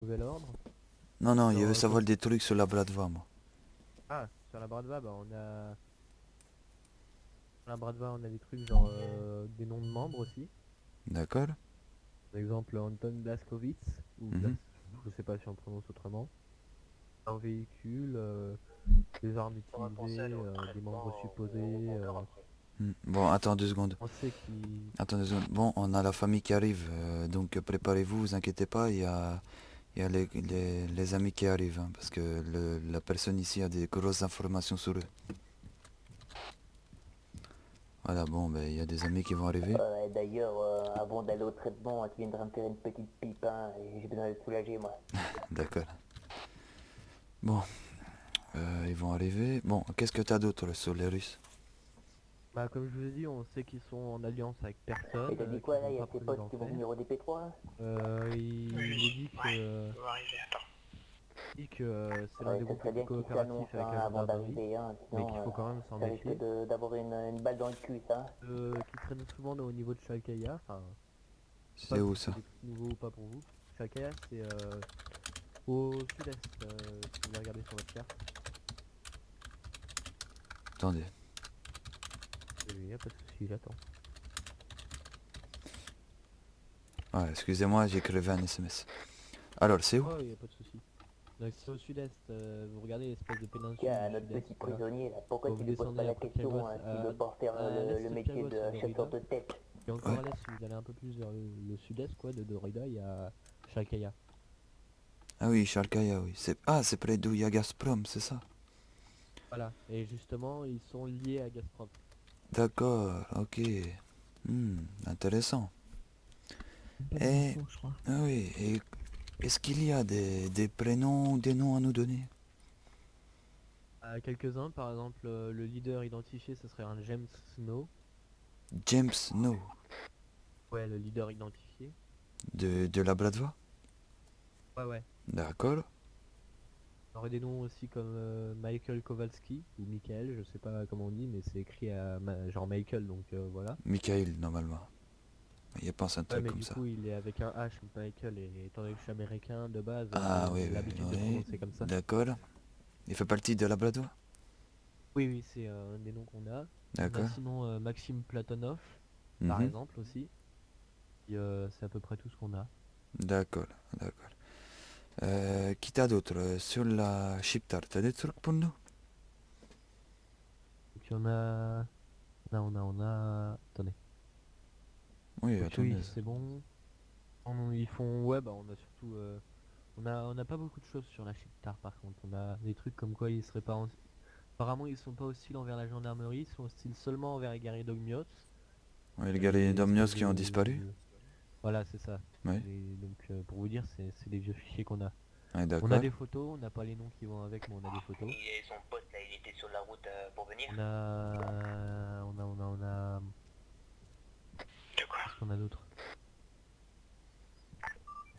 Nouvel ordre. Non, non, il veut Dans, savoir comme... des trucs sur la Bradva, moi. Ah, sur la Bradva, bah, on a... Sur la Bradva, on a des trucs genre des noms de membres aussi. D'accord. Par exemple, Anton Blaskowitz, ou Mhm. je sais pas si on prononce autrement. Un véhicule, des armes utilisées, des membres supposés. Bon, attends 2 secondes. On sait qui... Attends 2 secondes. Bon, on a la famille qui arrive, donc préparez-vous, vous inquiétez pas, il y a les amis qui arrivent, hein, parce que la personne ici a des grosses informations sur eux. Voilà, bon, ben, il y a des amis qui vont arriver. D'ailleurs, avant d'aller au traitement, tu viendras me faire une petite pipe, hein, et j'ai besoin de soulager, moi. D'accord. Bon, ils vont arriver. Bon, qu'est-ce que t'as d'autre sur les Russes? Bah, comme je vous ai dit, on sait qu'ils sont en alliance avec Et personne, t'as dit qu'ils quoi, là? vont Il y a pas tes brûler potes qui vont d'enfer. venir au DP3, là? Il est dit que, c'est l'un Ouais, des ça groupes les serait plus bien qu'ils coopératifs s'annoncent, avec hein, la avant gendarmerie, d'arriver, hein, mais sinon qu'il faut quand même s'en ça risque méfier. d'avoir une balle dans le cul, ça. Qui traînent souvent au niveau de Chalkaya, enfin, je sais C'est pas où si c'est ça? des trucs nouveaux ou pas pour vous. Chalkaya, c'est au sud-est, si vous voulez regarder sur votre carte. Attendez. Oui, y a pas de souci, j'attends. Ouais, excusez-moi, j'ai crevé un SMS. Alors, c'est où? Oh, y a pas de souci. Donc c'est au sud-est, vous regardez l'espèce de péninsule Tiens, du notre sud-est, petit là. prisonnier, là, pourquoi Quand tu vous lui poses pas descendez la après Kiagos, question, hein, s'il veut pas faire à l'est le de métier Kiagos, il y a de chasseur Dorida. de tête? Et Ouais. encore à l'est, si vous allez un peu plus vers le sud-est, quoi, de Dorida, il y a Chalkaya. Ah oui, Charkaya, oui. C'est près d'où il y a Gazprom, c'est ça? Voilà. Et justement, ils sont liés à Gazprom. D'accord, ok. Intéressant. Pas de Et, l'info, je crois. ah oui, et est-ce qu'il y a des prénoms, des noms à nous donner? Quelques-uns, par exemple, le leader identifié, ce serait un James Snow. James, no. Ouais, le leader identifié. De la Bradva? Ouais, ouais. D'accord. On aurait des noms aussi comme Michael Kowalski, ou Michael, je sais pas comment on dit, mais c'est écrit à genre Michael, donc voilà. Michael, normalement. Il pense un Ouais, truc mais comme du ça. coup, il est avec un H, Michael, et étant donné que je suis américain de base, Ah oui, j'ai oui, l'habitude de oui. prononcer comme ça. D'accord. Il fait partie de la Bradva? Oui, oui, c'est un des noms qu'on a. On a D'accord. sinon Maxime Platonov, par Mhm. exemple, aussi. Et, c'est à peu près tout ce qu'on a. D'accord, d'accord. Qui t'a d'autre? Sur la Chiptar, t'as des trucs pour nous? Et puis on a... Attendez. Oui, Donc oui, attendez. c'est bon. Ils font... Ouais, bah on a surtout... on a pas beaucoup de choses sur la Chiptar, par contre. On a des trucs comme quoi ils seraient pas... Apparemment, ils sont pas hostiles envers la gendarmerie, ils sont hostiles seulement envers les guerriers d'Ogmios. Oui, les gars Les d'Omnios espèces qui ont disparu? Voilà, c'est ça. Oui. Donc pour vous dire, c'est des vieux fichiers qu'on a. Oui, On a d'accord. des photos, on n'a pas les noms qui vont avec, mais on a des photos. Et son pote, là, il était sur la route pour venir? On a... De quoi? Qu'est-ce qu'on a d'autre?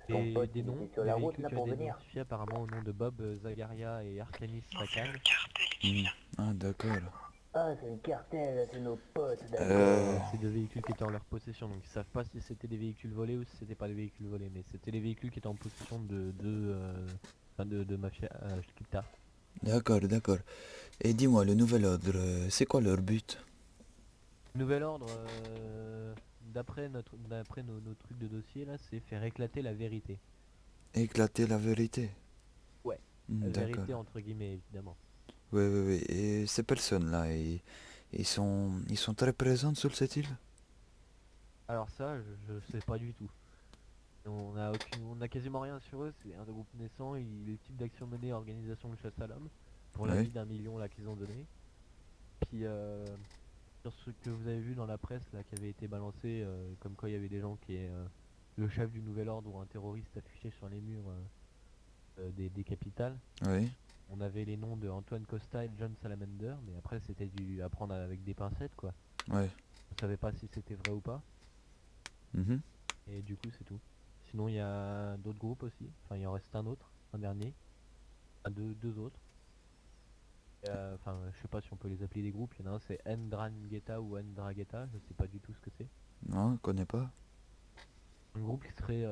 Son Et pote, des il était noms, sur des la route, véhicules là, qui ont pour été venir? identifiés apparemment au nom de Bob Zagaria et Arkanis Non, c'est le Sakan. cartel qui vient. Ah, d'accord. Ah, c'est le cartel, c'est nos potes, Euh, d'accord. C'est deux véhicules qui étaient en leur possession, donc ils savent pas si c'était des véhicules volés ou si c'était pas des véhicules volés, mais c'était les véhicules qui étaient en possession de Mafia Shkiptar. d'accord, d'accord. Et dis-moi, le nouvel ordre, c'est quoi leur but? Nouvel ordre, d'après nos trucs de dossier là, c'est faire éclater la vérité. Éclater la vérité. Ouais. D'accord. Vérité entre guillemets évidemment. Oui, oui, oui. Et ces personnes-là, ils sont très présentes sur cette île? Alors ça, je sais pas du tout. On a quasiment rien sur eux, c'est un groupe naissant, le type d'action menée, organisation de chasse à l'homme, pour Oui. l'avis d'1 million là qu'ils ont donné. Puis sur ce que vous avez vu dans la presse là qui avait été balancé, comme quoi il y avait des gens qui est le chef du nouvel ordre ou un terroriste affiché sur les murs des capitales. Oui. On avait les noms de Antoine Costa et John Salamander, mais après c'était dû apprendre avec des pincettes quoi. Oui. On savait pas si c'était vrai ou pas, Mhm. et du coup c'est tout. Sinon il y a d'autres groupes aussi, enfin il en reste un autre, un dernier, enfin deux autres. Enfin je sais pas si on peut les appeler des groupes, il y en a un c'est Ndrangheta ou Ndragheta, je sais pas du tout ce que c'est. Non, je connais pas. Un groupe qui serait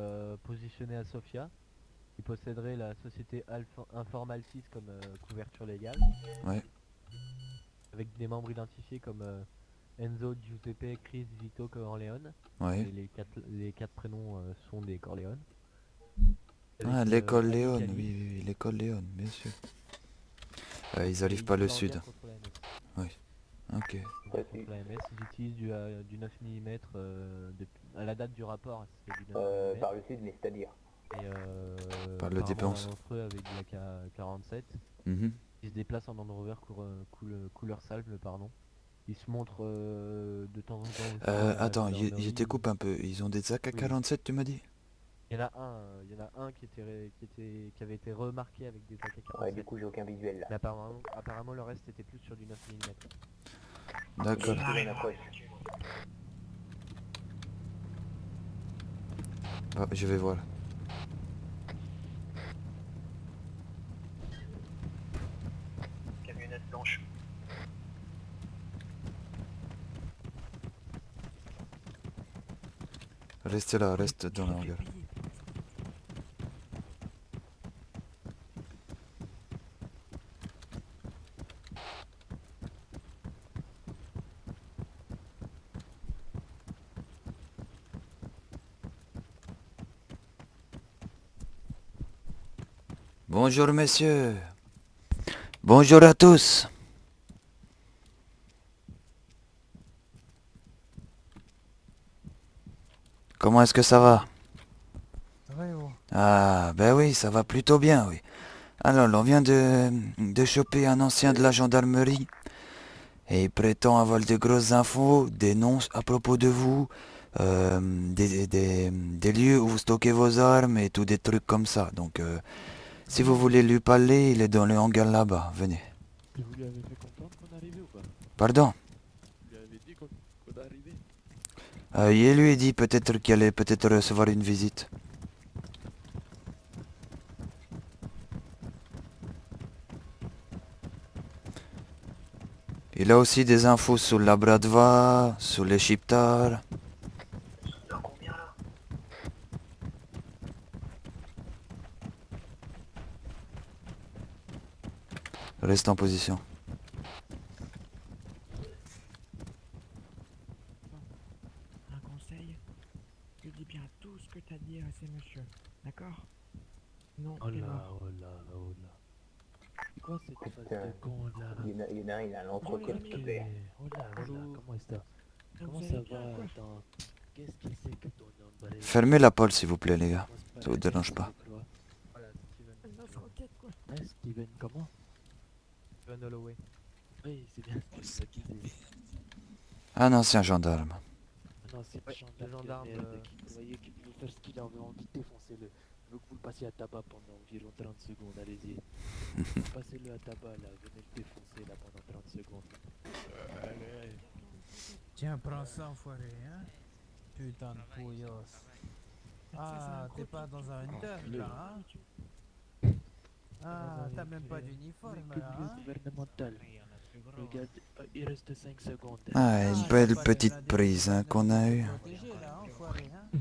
positionné à Sofia, qui posséderait la société Informal 6 comme couverture légale, Ouais, avec des membres identifiés comme Enzo, Giuseppe, Chris, Vito, Corleone. ouais. Les quatre prénoms sont des Corleone. Avec Ah, l'école Annie Léon, Cali, oui, oui, oui, l'école Léon, bien sûr. Ils et arrivent ils pas jouent le leur sud. guerre contre la MS. Oui, ok. Guerre contre la MS, ils utilisent du 9 mm à la date du rapport, c'était du 9 Par mm. le sud, mais c'est-à-dire. Et Par le apparemment l'un dépense. d'entre eux avec de la K47. Mhm. Ils se déplacent en Land Rover couleur salve, pardon. Ils se montrent de temps en temps aussi à la Attends, je gendarmerie. t'écoupe un peu. Ils ont des Oui, oui. AK-47, tu m'as dit? Il y en a un qui avait été remarqué avec des Ouais, du AK-47. coup, j'ai aucun visuel là. Mais apparemment le reste était plus sur du 9 mm. D'accord. Steven approche. Ah, je vais voir. Camionnette blanche. Reste là, reste dans la hangar. Bonjour messieurs. Bonjour à tous. Comment est-ce que ça va? Ça va, Evo? Ah, ben oui, ça va plutôt bien, oui. Alors, on vient de choper un ancien de la gendarmerie. Et il prétend avoir de grosses infos, des noms à propos de vous, des lieux où vous stockez vos armes et tout des trucs comme ça. Donc, si vous voulez lui parler, il est dans le hangar là-bas. Venez. Et vous lui avez fait comprendre qu'on arrivait ou pas? Pardon? Vous lui avez dit qu'on arrivait? Il lui a dit peut-être qu'il allait peut-être recevoir une visite. Il a aussi des infos sur la Bradva, sur les Chiptars. Dans combien là? Reste en position. Un conseil, tu dis bien tout ce que t'as dit à ces messieurs, d'accord? Non, Oh t'es là, mort. oh là, oh là. C'est quoi cette face Putain. de con là? Il y en a un, il a un entretien, s'il te Ok. plaît. Oh là, oh là, Bonjour. comment est-ce que Ah, comment vous ça allez bien, va? quoi? Attends, qu'est-ce que c'est que ton nombril? Fermez la porte s'il vous plaît les gars. Commence pas Ça vous la dérange guerre, pas. je crois. Voilà, Steven. Un lance-roquette, quoi. Hein, Steven, comment? Steven Holloway. Oui, c'est bien ce que je me disais. Un ancien gendarme. Non, c'est Ouais, le le gendarme gendarme, de merde qui croyait qu'il pouvait faire ce qu'il avait envie, défoncez-le. Je veux que vous le passiez à tabac pendant environ 30 secondes, allez-y. Passez-le à tabac là, venez le défoncer là pendant 30 secondes. Allez. Tiens, prends ça, enfoiré, hein. Putain de pouillos. Ah, t'es pas dans un hunter, là, hein. Ah, t'as même pas d'uniforme, là, Public hein. gouvernemental. Regarde, il reste 5 secondes. Ah, une Ah, belle t'as pas de petite blindé prise hein, qu'on a eue. protégé, là, enfoiré, hein.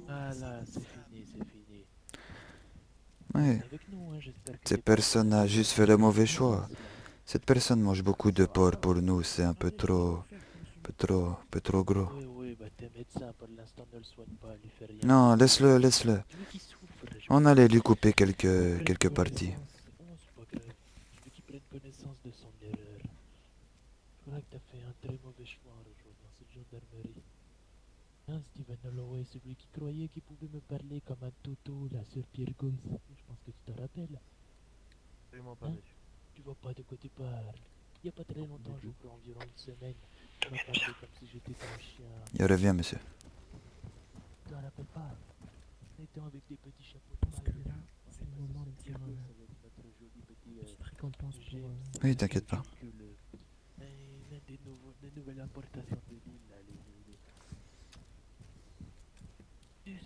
Voilà, c'est fini, c'est fini. Ouais. Avec nous, hein, j'espère que Cette t'es pas personne a juste fait le mauvais choix. Cette personne mange beaucoup de porc pour nous, c'est un peu trop, peu trop gros. Oui, oui, bah t'es médecin, pour l'instant ne le soigne pas, lui fais rien. Non, laisse-le, laisse-le. Tu veux qu'il souffre, je On veux allait lui couper qu'il prenne quelques parties. connaissance. Oh, c'est pas grave. Je veux qu'il prenne connaissance de son erreur. Je crois que t'as fait un très mauvais choix en rejoignant cette gendarmerie. Hein, Steven Holloway, celui qui croyait qu'il pouvait me parler comme un toto là sur Pierre Gauss. Je pense que tu te rappelles. Absolument pas, Hein? monsieur. Tu vois pas de quoi tu parles. Il y a pas très longtemps, je crois environ une semaine, tu m'as parlé comme si j'étais ton chien. Il revient, monsieur. Tu t'en rappelles pas? On était avec des petits chapeaux Je de pense que paille. là, c'est le moment de dire Avec notre joli petit petite récompense pour... Oui, t'inquiète pas. L'un des nouvelles importations de l'île, là,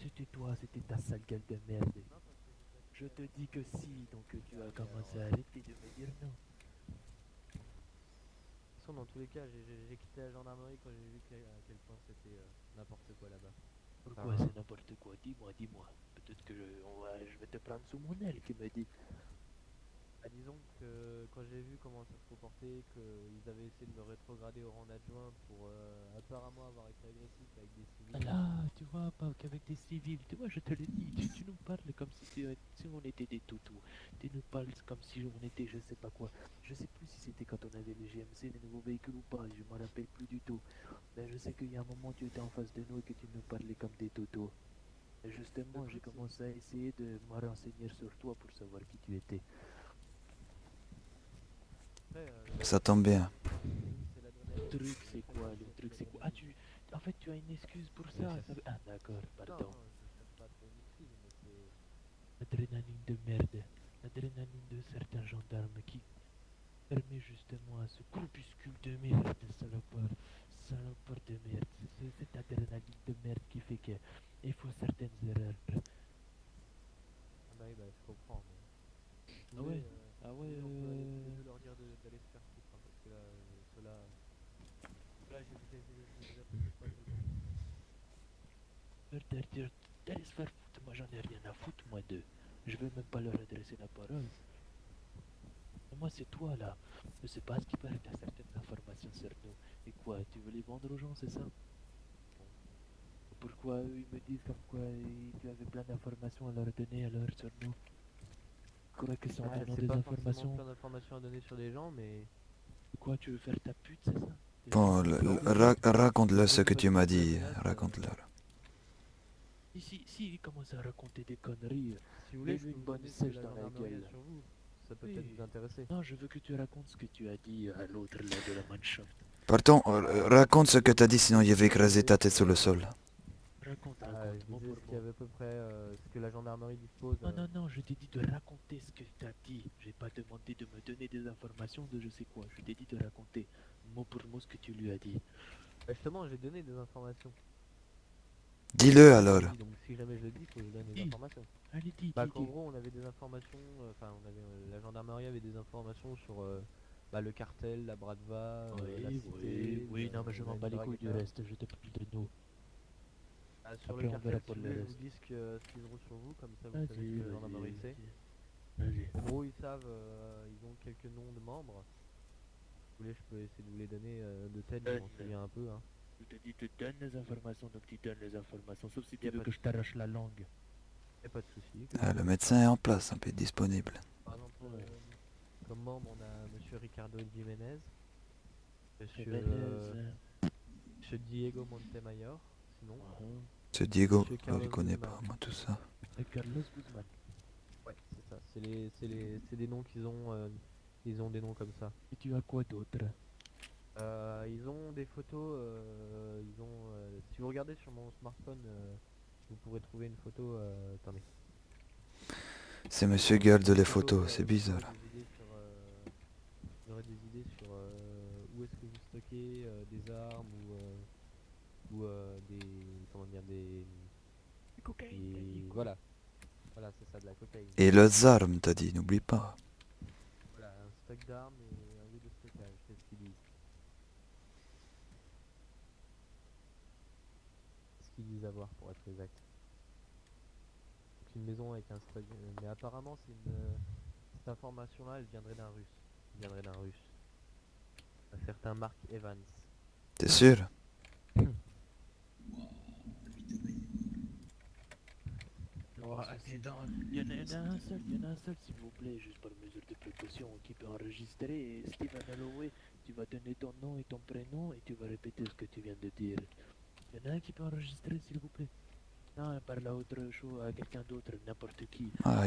c'était toi, c'était ta sale gueule de merde. Je te dis que si, donc tu as commencé à arrêter de me dire non. De toute façon, dans tous les cas, j'ai quitté la gendarmerie quand j'ai vu à quel point c'était n'importe quoi là-bas. Pourquoi c'est n'importe quoi? Dis-moi. Peut-être que je vais te prendre sous mon aile, qui me dit. Bah, disons que quand j'ai vu comment ça se comportait, qu'ils avaient essayé de me rétrograder au rang d'adjoint pour apparemment avoir été agressif avec des civils. Là, tu vois, pas qu'avec des civils. Tu vois, je te le dis, tu nous parles comme si on était des toutous. Tu nous parles comme si on était je sais pas quoi. Je sais plus si c'était quand on avait les GMC, les nouveaux véhicules ou pas, je m'en rappelle plus du tout. Mais je sais qu'il y a un moment, tu étais en face de nous et que tu nous parlais comme des toutous. Et justement, j'ai commencé à essayer de me renseigner sur toi pour savoir qui tu étais. Après, Ça tombe bien. c'est l'adrénaline. Le truc, c'est quoi? Le truc, c'est quoi? Ah, en fait, tu as une excuse pour ça. Ah, d'accord, Non, pardon. non, je cherche pas trop une excuse, mais c'est... L'adrénaline de merde. L'adrénaline de certains gendarmes qui permet justement à ce groupuscule de merde, salopard de merde. C'est cette adrénaline de merde qui fait qu'il faut certaines erreurs. Ah bah oui, bah je comprends, mais... Ah ouais, on peut aller tous les deux leur dire d'aller se faire foutre, hein, parce que là, ceux-là... Là, je les apprécie pas tellement. D'aller se faire foutre, moi j'en ai rien à foutre, moi d'eux. Je vais même pas leur adresser la parole. Mais moi c'est toi là. Je sais pas ce qui paraît, t'as certaines informations sur nous. Et quoi, tu veux les vendre aux gens, c'est ça? Pourquoi eux ils me disent comme quoi tu avais plein d'informations à leur donner alors sur nous? Je crois que c'est en Ah, donnant c'est des pas forcément informations. plein d'informations à donner sur les gens, mais... Quoi, tu veux faire ta pute, c'est ça? Bon, raconte-le ce que tu m'as dit. Raconte-le. Si il commence à raconter des conneries, Si vous voulez, je mets-lui peux une vous bonne donner ce que sèche la dans la gendarmerie a gueule. sur vous. Ça peut peut-être Oui. vous intéresser. Non, je veux que tu racontes ce que tu as dit à l'autre là de la Mannschaft. Pardon, raconte ce que t'as dit, sinon il va écraser ta tête sur le sol. Raconte, Je raconte, vous mot disais pour ce qu'il y mot. avait à peu près, ce que la gendarmerie dispose. Non, je t'ai dit de raconter ce que tu as dit. J'ai pas demandé de me donner des informations de je sais quoi. Je t'ai dit de raconter mot pour mot ce que tu lui as dit. Bah justement, j'ai donné des informations. Dis-le alors. Donc si jamais je le dis, faut que je donne des Dis. informations. Allez, dis, Bah dis, qu'en dis. gros, on avait des informations, enfin on avait, la gendarmerie avait des informations sur bah, le cartel, la Bradva, la cité, Oui, non, mais je m'en bats les couilles du reste. Je te parle de nous. Ah, sur Après, le on verra cartel, si pour vous le voulez, je vous reste. dis ce qu'ils ont sur vous, comme ça vous savez Vas-y, ce que la gendarmerie sait. Vas-y. En gros, ils savent, ils ont quelques noms de membres. Si vous voulez, je peux essayer de vous les donner de tête, je m'en souviens un peu. Hein. Je te dis, tu donnes les informations, donc tu donnes les informations. Sauf si Y tu a veux pas que de je t'arrache la langue. Y a pas de souci. Ah, le médecin est en place, on peut être disponible. Par exemple, Ouais. comme membre, on a Monsieur Ricardo Jiménez, Jiménez. Monsieur Diego Montemayor, sinon, Ce Diego, Monsieur je Carlos connais Guzman. pas, moi, tout ça. Et Carlos Guzman. Ouais, c'est ça. C'est des noms qu'ils ont. Ils ont des noms comme ça. Et tu as quoi d'autre? Ils ont des photos. Si vous regardez sur mon smartphone, vous pourrez trouver une photo. Attendez. C'est Monsieur garde les photos, Vous c'est aurez bizarre. des idées sur, vous aurez des idées sur où est-ce que vous stockez des armes ou des comment dire des voilà c'est ça, de la cocaïne. Et les armes, t'as dit, n'oublie pas. Voilà, un stock d'armes et un lieu de stockage, c'est ce qu'ils disent. C'est ce qu'ils disent avoir pour être exact. Donc une maison avec un stock, mais apparemment cette information-là, elle viendrait d'un russe. Elle viendrait d'un russe. Un certain Mark Evans. T'es sûr? Il y en a un seul, s'il vous plaît, juste par mesure de précaution, qui peut enregistrer. Et Steven Holloway, tu vas donner ton nom et ton prénom et tu vas répéter ce que tu viens de dire. Il y en a un qui peut enregistrer, s'il vous plaît. Non, parle à autre chose, à quelqu'un d'autre, n'importe qui. Ah,